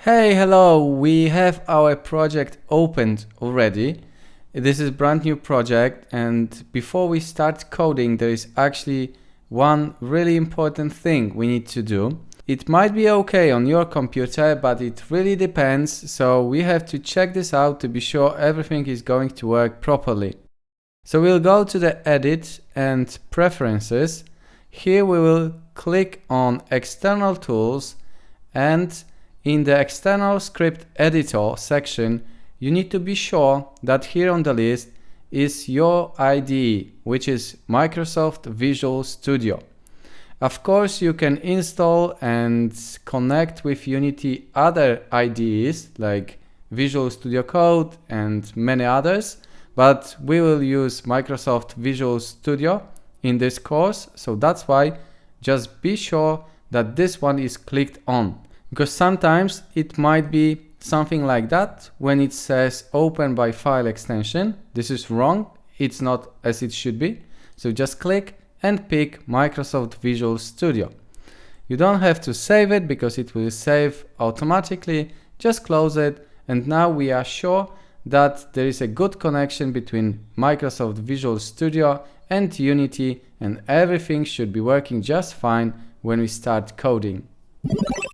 Hey, hello, we have our project opened already. This is a brand new project, and before we start coding, there is actually one really important thing we need to do. It might be okay on your computer, but it really depends, so we have to check this out to be sure everything is going to work properly. So we'll go to the Edit and Preferences. Here we will click on External Tools, and in the External Script Editor section, you need to be sure that here on the list is your IDE, which is Microsoft Visual Studio. Of course, you can install and connect with Unity other IDEs like Visual Studio Code and many others, but we will use Microsoft Visual Studio in this course, so that's why just be sure that this one is clicked on. Because sometimes it might be something like that when it says open by file extension. This is wrong, it's not as it should be. So just click and pick Microsoft Visual Studio. You don't have to save it because it will save automatically. Just close it, and now we are sure that there is a good connection between Microsoft Visual Studio and Unity, and everything should be working just fine when we start coding.